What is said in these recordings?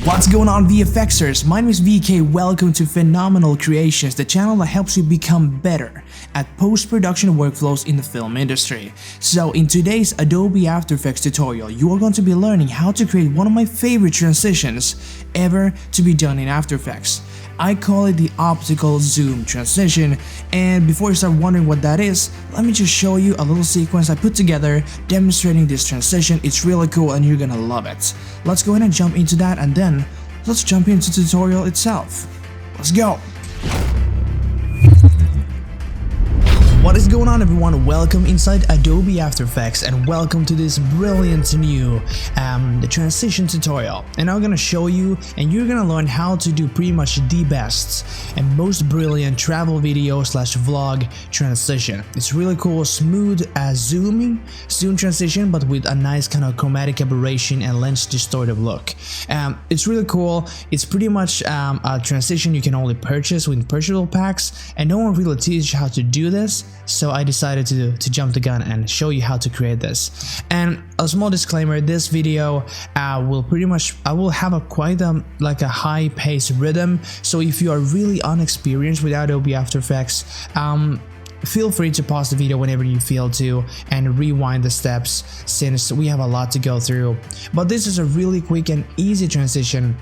What's going on, VFXers? My name is VK. Welcome to Phenomenal Creations, the channel that helps you become better at post-production workflows in the film industry. So in today's Adobe After Effects tutorial, you are going to be learning how to create one of my favorite transitions ever to be done in After Effects. I call it the optical zoom transition, and before you start wondering what that is, let me just show you a little sequence I put together demonstrating this transition. It's really cool and you're gonna love it. Let's go ahead and jump into that, and then let's jump into the tutorial itself. Let's go! What is going on, everyone? Welcome inside Adobe After Effects and welcome to this brilliant new the transition tutorial. And I'm gonna show you, and you're gonna learn how to do pretty much the best and most brilliant travel video slash vlog transition. It's really cool, smooth zoom transition, but with a nice kind of chromatic aberration and lens distorted look. It's really cool. It's pretty much a transition you can only purchase with purchasable packs, and no one really teaches you how to do this. So I decided to jump the gun and show you how to create this. And a small disclaimer: this video I will have a quite like a high pace rhythm. So if you are really unexperienced with Adobe After Effects, feel free to pause the video whenever you feel to and rewind the steps, since we have a lot to go through. But this is a really quick and easy transition.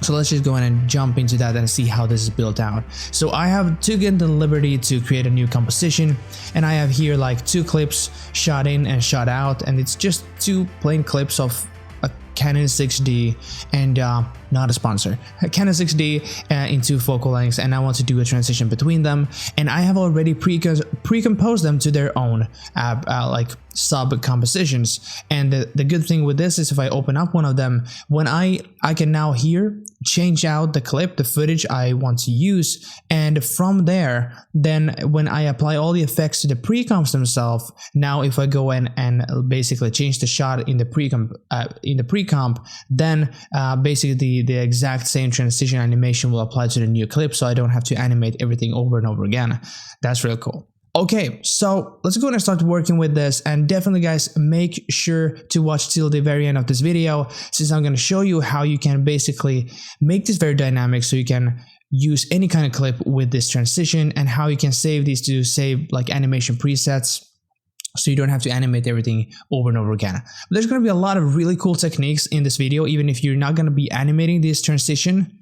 So let's just go ahead and jump into that and see how this is built out. So I have taken the liberty to create a new composition, and I have here like two clips shot in and shot out, and it's just two plain clips of a Canon 6D and not a sponsor, a Canon 6D in two focal lengths, and I want to do a transition between them, and I have already pre-composed them to their own like sub compositions. And the good thing with this is if I open up one of them, when I can now here change out the clip, the footage I want to use, and from there, then when I apply all the effects to the pre-comps themselves, now if I go in and basically change the shot in the pre-comp, then basically the exact same transition animation will apply to the new clip, so I don't have to animate everything over and over again. That's really cool. Okay, so let's go ahead and start working with this, and definitely guys, make sure to watch till the very end of this video, since I'm going to show you how you can basically make this very dynamic, so you can use any kind of clip with this transition, and how you can save these to save like animation presets, so you don't have to animate everything over and over again. But there's going to be a lot of really cool techniques in this video. Even if you're not going to be animating this transition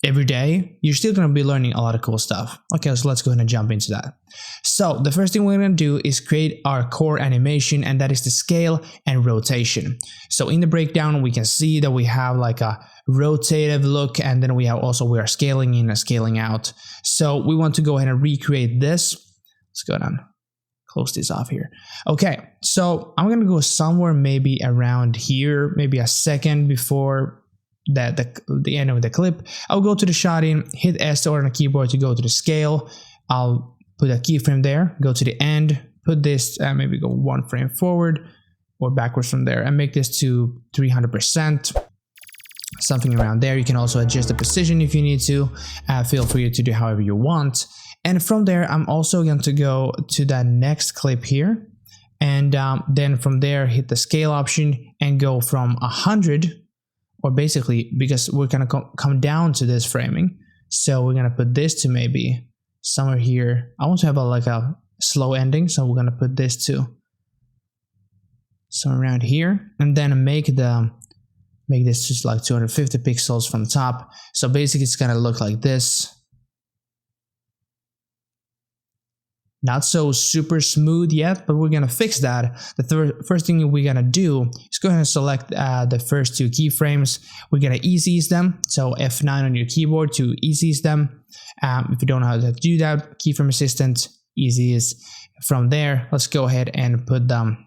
every day, you're still going to be learning a lot of cool stuff. Okay, so let's go ahead and jump into that. So the first thing we're going to do is create our core animation, and that is the scale and rotation. So in the breakdown, we can see that we have like a rotative look, and then we are scaling in and scaling out. So we want to go ahead and recreate this. Let's go ahead and close this off here. Okay, so I'm going to go somewhere maybe around here, maybe a second before the end of the clip. I'll go to the shot in, hit S on the keyboard to go to the scale. I'll put a keyframe there, go to the end, put this maybe go one frame forward or backwards from there, and make this to 300%, something around there. You can also adjust the precision if you need to. Feel free to do however you want. And from there, I'm also going to go to that next clip here, and then from there hit the scale option and go from 100, or basically, because we're gonna come down to this framing, so we're gonna put this to maybe somewhere here. I want to have like a slow ending, so we're gonna put this to somewhere around here, and then make this just like 250 pixels from the top. So basically, it's gonna look like this. Not so super smooth yet, but we're gonna fix that. The first thing we're gonna do is go ahead and select the first two keyframes. We're gonna ease them, so F9 on your keyboard to ease them. If you don't know how to do that, keyframe assistant, easy is. From there, let's go ahead and put them.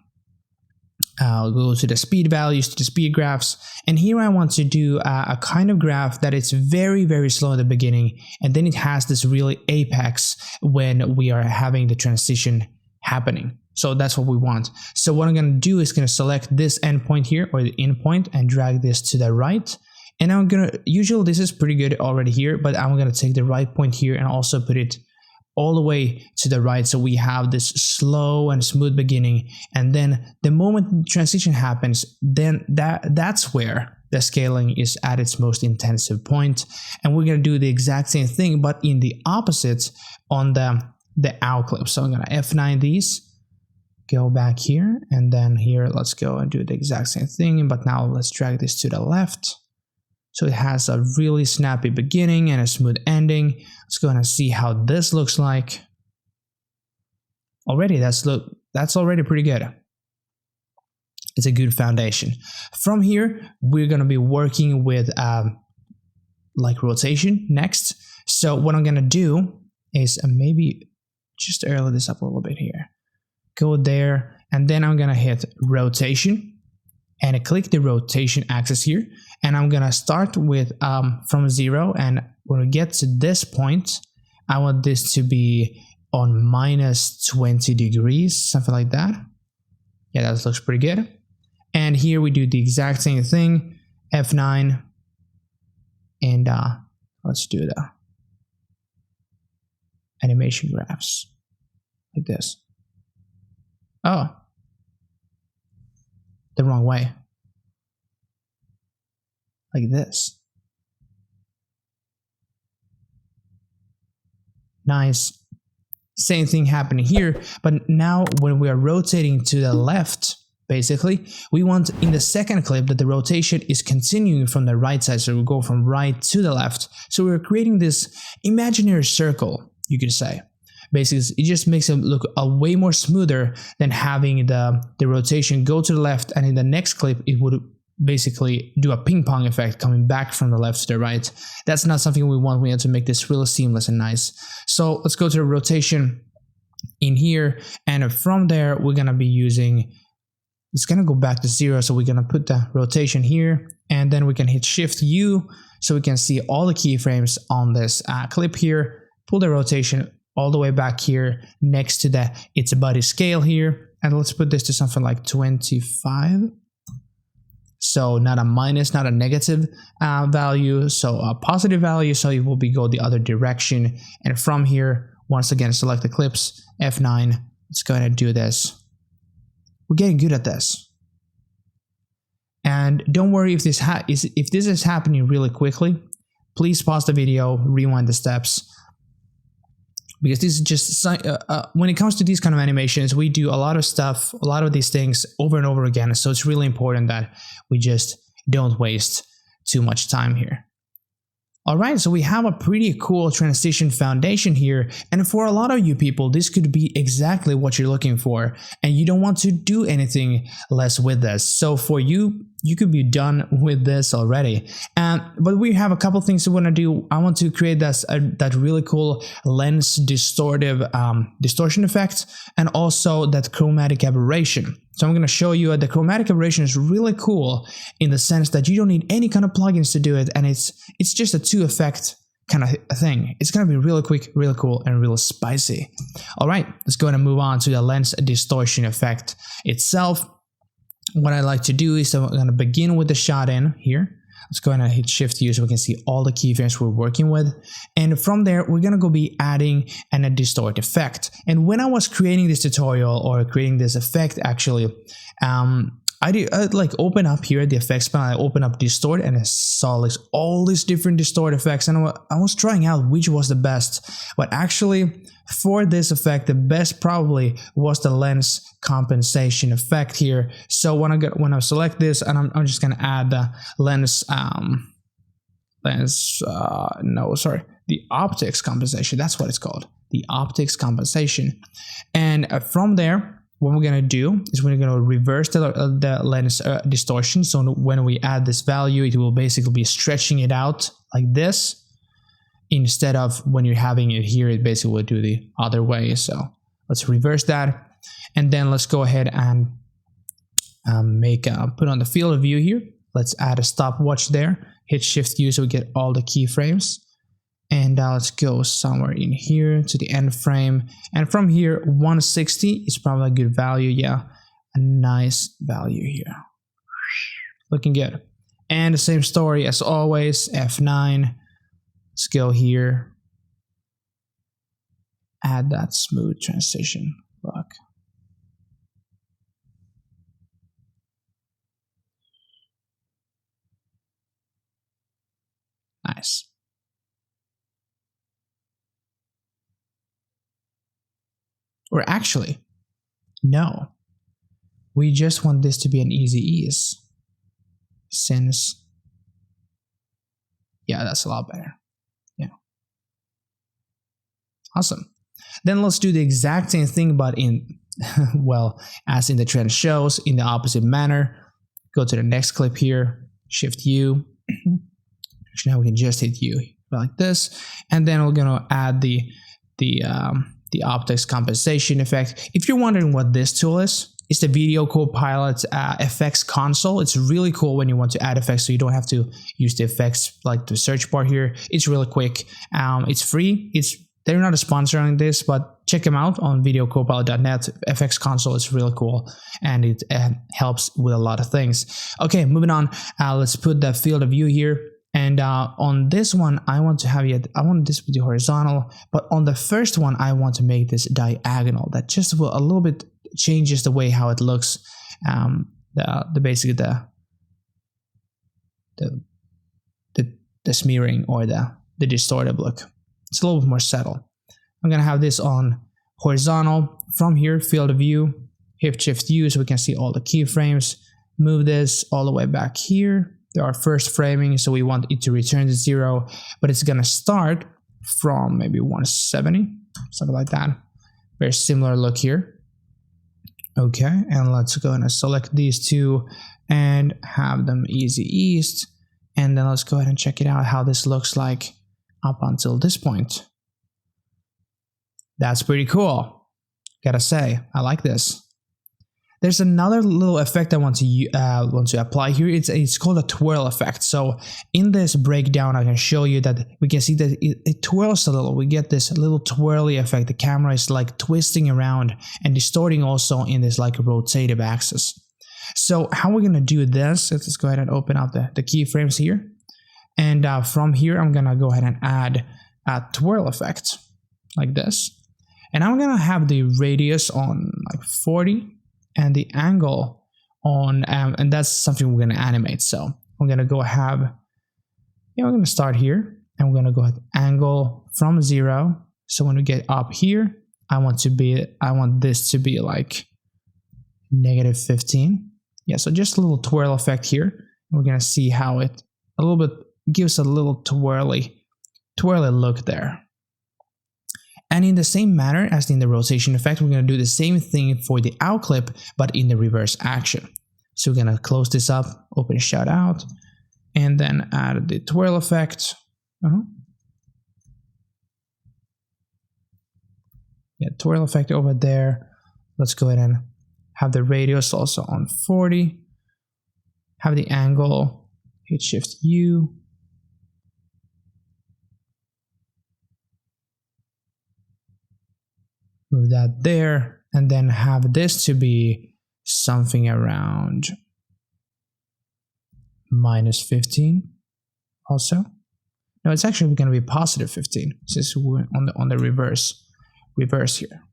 I'll go to the speed values, to the speed graphs, and here I want to do a kind of graph that it's very, very slow at the beginning, and then it has this really apex when we are having the transition happening. So that's what we want. So what I'm going to do is going to select this endpoint here, or the in point, and drag this to the right. And I'm going to, usually this is pretty good already here, but I'm going to take the right point here and also put it all the way to the right, so we have this slow and smooth beginning, and then the moment the transition happens, then that's where the scaling is at its most intensive point. And we're going to do the exact same thing, but in the opposite on the out clip. So I'm going to F9 these, go back here, and then here, let's go and do the exact same thing, but now let's drag this to the left. So it has a really snappy beginning and a smooth ending. Let's go and see how this looks like. Already, that's already pretty good. It's a good foundation. From here, we're gonna be working with like rotation next. So what I'm gonna do is maybe just early this up a little bit here. Go there, and then I'm gonna hit rotation, and I click the rotation axis here, and I'm gonna start with from 0, and when we get to this point, I want this to be on minus 20 degrees, something like that. Yeah, that looks pretty good. And here we do the exact same thing, F9, and let's do the animation graphs like this. Oh, the wrong way. Like this. Nice. Same thing happening here, but now when we are rotating to the left, basically, we want in the second clip that the rotation is continuing from the right side, so we go from right to the left. So we're creating this imaginary circle, you could say. Basically, it just makes it look a way more smoother than having the rotation go to the left, and in the next clip, it would basically do a ping pong effect coming back from the left to the right. That's not something we want. We have to make this really seamless and nice. So let's go to the rotation in here, and from there, we're gonna be using, it's gonna go back to 0, so we're gonna put the rotation here, and then we can hit Shift U, so we can see all the keyframes on this clip here, pull the rotation all the way back here next to the its body scale here, and let's put this to something like 25. So not a minus, not a negative value, so a positive value, so it will go the other direction. And from here, once again, select the clips, F9, let's go ahead and do this. We're getting good at this. And don't worry if this is happening really quickly, please pause the video, rewind the steps, because this is just, when it comes to these kind of animations, we do a lot of stuff, a lot of these things over and over again. So it's really important that we just don't waste too much time here. All right, so we have a pretty cool transition foundation here. And for a lot of you people, this could be exactly what you're looking for. And you don't want to do anything less with this. So for you, you could be done with this already. But we have a couple things we want to do. I want to create that really cool lens distortion effect, and also that chromatic aberration. So I'm going to show you the chromatic aberration is really cool in the sense that you don't need any kind of plugins to do it, and it's just a 2-effect kind of thing. It's going to be really quick, really cool, and really spicy. All right, let's go ahead and move on to the lens distortion effect itself. What I like to do is I'm going to begin with the shot in here. Let's go ahead and hit Shift U so we can see all the keyframes we're working with. And from there, we're going to go be adding a distort effect. And when I was creating this tutorial or creating this effect, actually, I'd like open up here the effects panel, I open up distort, and I saw like all these different distort effects, and I was trying out which was the best. But actually, for this effect, the best probably was the lens compensation effect here. So when I select this, and I'm just gonna add the the optics compensation. That's what it's called, the optics compensation. And from there, what we're going to do is we're going to reverse the lens distortion. So when we add this value, it will basically be stretching it out like this, instead of when you're having it here, it basically will do the other way. So let's reverse that. And then let's go ahead and put on the field of view here. Let's add a stopwatch there. Hit Shift U so we get all the keyframes. And let's go somewhere in here to the end frame. And from here, 160 is probably a good value. Yeah, a nice value here. Looking good. And the same story as always, F9. Let's go here. Add that smooth transition look. Or actually, no. We just want this to be an easy ease. Since, yeah, that's a lot better. Yeah. Awesome. Then let's do the exact same thing, but in, well, as in the trend shows, in the opposite manner. Go to the next clip here, Shift U. Actually, now we can just hit U like this, and then we're gonna add the optics compensation effect. If you're wondering what this tool is, it's the Video Copilot effects console. It's really cool when you want to add effects, so you don't have to use the effects like the search bar here. It's really quick. It's free. They're not a sponsor on this, but check them out on videocopilot.net. FX console is really cool, and it helps with a lot of things. Okay, moving on. Let's put the field of view here. And on this one, I want this to be horizontal, but on the first one, I want to make this diagonal. That just will a little bit changes the way how it looks. Basically the smearing or the distorted look. It's a little bit more subtle. I'm gonna have this on horizontal. From here, field of view, hit Shift U so we can see all the keyframes. Move this all the way back here. There are first framing, so we want it to return to 0, but it's gonna start from maybe 170, something like that. Very similar look here. Okay, and let's go and select these two and have them easy eased. And then let's go ahead and check it out how this looks like up until this point. That's pretty cool. Gotta say, I like this. There's another little effect I want to apply here. It's called a twirl effect. So in this breakdown, I can show you that we can see that it twirls a little. We get this little twirly effect. The camera is like twisting around and distorting also in this like rotative axis. So how we're gonna do this? Let's go ahead and open up the keyframes here. And from here, I'm gonna go ahead and add a twirl effect like this. And I'm gonna have the radius on like 40 and the angle on, and that's something we're gonna animate. So I'm gonna go we're gonna start here and we're gonna go ahead angle from 0. So when we get up here, I want this to be like -15. Yeah, so just a little twirl effect here. We're gonna see how it a little bit gives a little twirly look there. And in the same manner as in the rotation effect, we're going to do the same thing for the out clip, but in the reverse action. So we're going to close this up, open shout out, and then add the twirl effect. Yeah, twirl effect over there. Let's go ahead and have the radius also on 40. Have the angle, hit Shift U. Move that there, and then have this to be something around -15 also. No, it's actually going to be +15 since we're on the reverse here.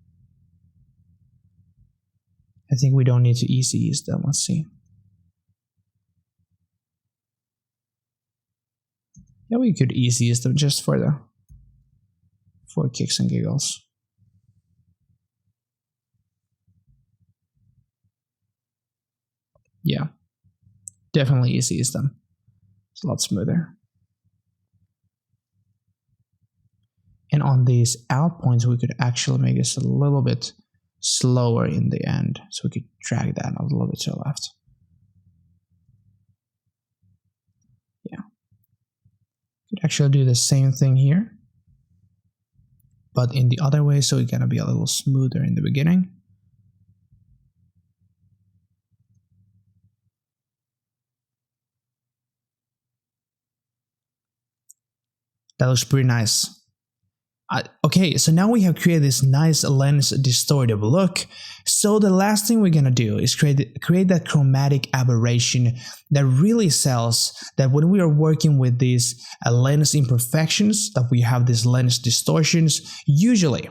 I think we don't need to easy ease them. Let's see. Yeah, we could easy ease them just for kicks and giggles. Yeah, definitely easy ease them. It's a lot smoother. And on these out points, we could actually make this a little bit slower in the end. So we could drag that a little bit to the left. Yeah. Could actually do the same thing here, but in the other way, so it's gonna be a little smoother in the beginning. That looks pretty nice. Okay, so now we have created this nice lens distortive look. So the last thing we're gonna do is create that chromatic aberration that really sells that when we are working with these lens imperfections, that we have these lens distortions, usually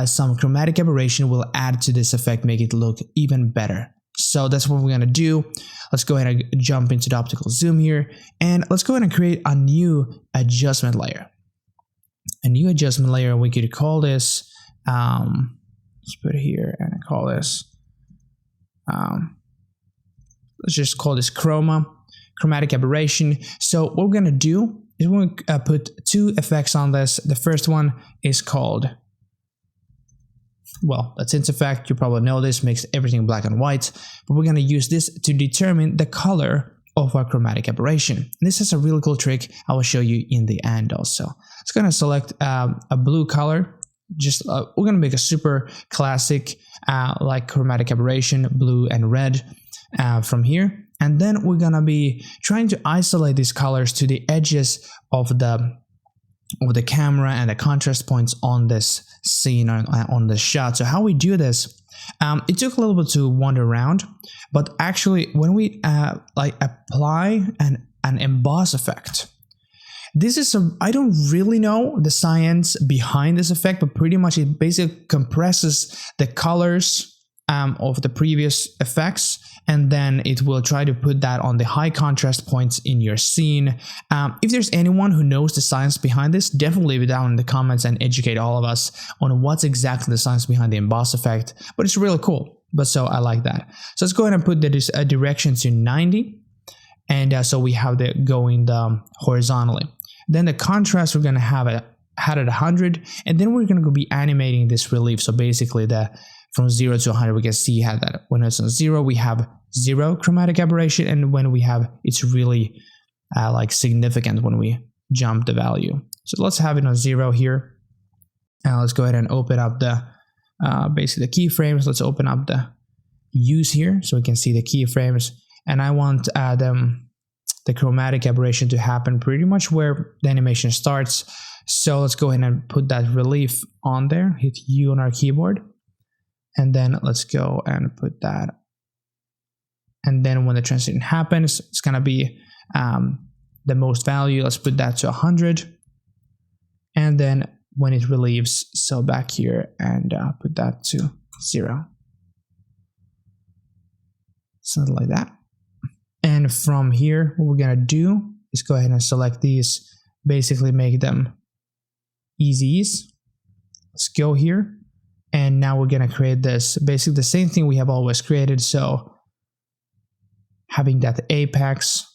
some chromatic aberration will add to this effect, make it look even better. So that's what we're gonna do. Let's go ahead and jump into the optical zoom here, and let's go ahead and create a new adjustment layer. A new adjustment layer, we could call this let's put it here and call this, let's just call this chromatic aberration. So what we're gonna do is we're gonna put two effects on this. The first one is called, well, the tint effect. You probably know this makes everything black and white, but we're gonna use this to determine the color of our chromatic aberration. And this is a really cool trick I will show you in the end also. It's gonna select a blue color. Just we're gonna make a super classic like chromatic aberration, blue and red from here, and then we're gonna be trying to isolate these colors to the edges of the camera and the contrast points on this scene, on the shot. So how we do this, it took a little bit to wander around, but actually when we like apply an emboss effect, this is I don't really know the science behind this effect, but pretty much it basically compresses the colors of the previous effects, and then it will try to put that on the high contrast points in your scene. If there's anyone who knows the science behind this, definitely leave it down in the comments and educate all of us on what's exactly the science behind the emboss effect. But it's really cool, but so I like that. So let's go ahead and put the direction to 90, and so we have the going horizontally. Then the contrast we're going to have it at 100, and then we're going to be animating this relief. So basically from 0 to 100, we can see how that when it's on 0, we have 0 chromatic aberration, and when we have, it's really like significant when we jump the value. So let's have it on 0 here. And let's go ahead and open up the basically the keyframes. Let's open up the use here so we can see the keyframes. And I want the chromatic aberration to happen pretty much where the animation starts. So let's go ahead and put that relief on there. Hit U on our keyboard. And then let's go and put that. And then when the transition happens, it's going to be the most value. Let's put that to 100. And then when it relieves, so back here, and put that to 0. Something like that. And from here, what we're going to do is go ahead and select these, basically make them easies. Let's go here. And now we're going to create this, basically the same thing we have always created. So having that apex,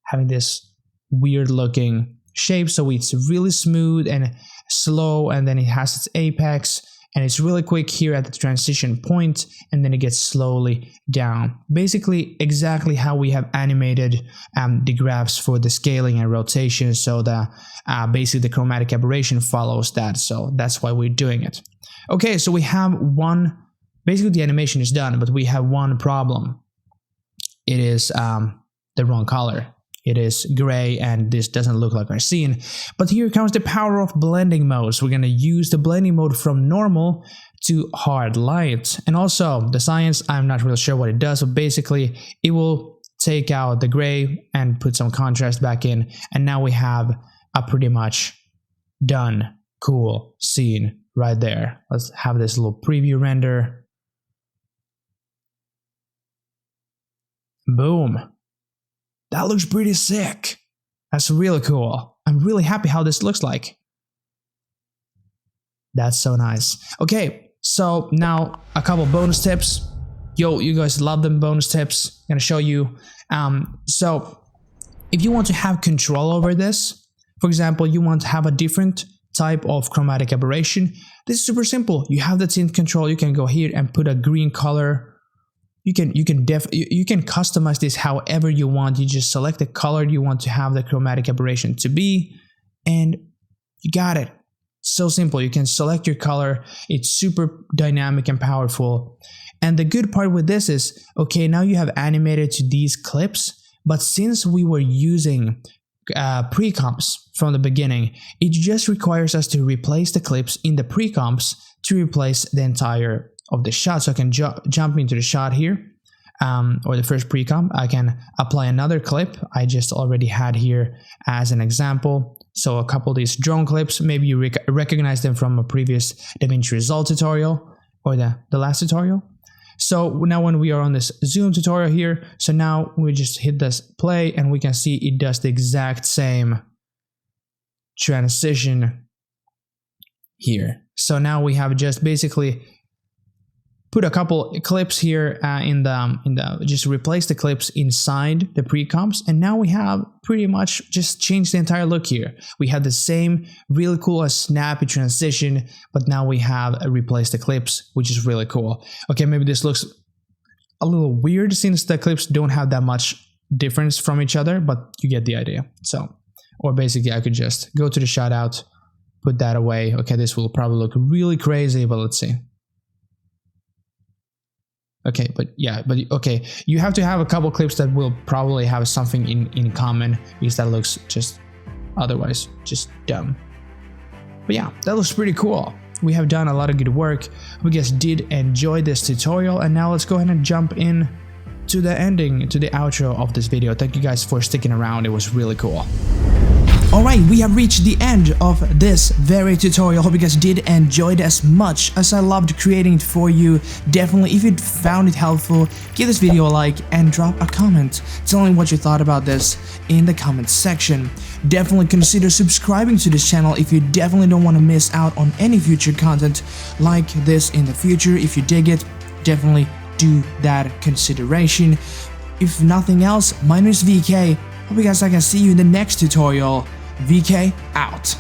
having this weird looking shape. So it's really smooth and slow, and then it has its apex, and it's really quick here at the transition point, and then it gets slowly down. Basically exactly how we have animated the graphs for the scaling and rotation, so the basically the chromatic aberration follows that, so that's why we're doing it. Okay, so we have basically the animation is done, but we have one problem. It is the wrong color. It is gray, and this doesn't look like our scene. But here comes the power of blending mode. So we're going to use the blending mode from normal to hard light. And also the science, I'm not really sure what it does, but basically it will take out the gray and put some contrast back in. And now we have a pretty much done, cool scene right there. Let's have this little preview render. Boom. That looks pretty sick. That's really cool. I'm really happy how this looks like. That's so nice. Okay, so now a couple bonus tips. Yo, you guys love them bonus tips. I'm gonna show you. So if you want to have control over this, for example, you want to have a different type of chromatic aberration, this is super simple. You have the tint control. You can go here and put a green color. You can customize this however you want. You just select the color you want to have the chromatic aberration to be, and you got it. So simple. You can select your color. It's super dynamic and powerful. And the good part with this is, okay, now you have animated to these clips, but since we were using pre-comps from the beginning, it just requires us to replace the clips in the pre-comps to replace the entire of the shot. So I can jump into the shot here, or the first pre-comp. I can apply another clip I just already had here as an example. So a couple of these drone clips, maybe you recognize them from a previous DaVinci Resolve tutorial or the last tutorial. So now when we are on this zoom tutorial here, so now we just hit this play and we can see it does the exact same transition here. So now we have just basically put a couple clips here just replace the clips inside the pre-comps, and now we have pretty much just changed the entire look here. We have the same really cool snappy transition, but now we have replaced the clips, which is really cool. Okay, maybe this looks a little weird since the clips don't have that much difference from each other, but you get the idea. So, or basically I could just go to the shout out, put that away. Okay, this will probably look really crazy, but let's see. Okay, okay, you have to have a couple clips that will probably have something in common, because that looks just otherwise just dumb. But yeah, that looks pretty cool. We have done a lot of good work. We guys did enjoy this tutorial, and now let's go ahead and jump in to the ending, to the outro of this video. Thank you guys for sticking around, it was really cool. Alright, we have reached the end of this very tutorial. Hope you guys did enjoy it as much as I loved creating it for you. Definitely, if you found it helpful, give this video a like and drop a comment telling what you thought about this in the comments section. Definitely consider subscribing to this channel if you definitely don't want to miss out on any future content like this in the future. If you dig it, definitely do that consideration. If nothing else, my name is VK. Hope you guys I can see you in the next tutorial. VK out.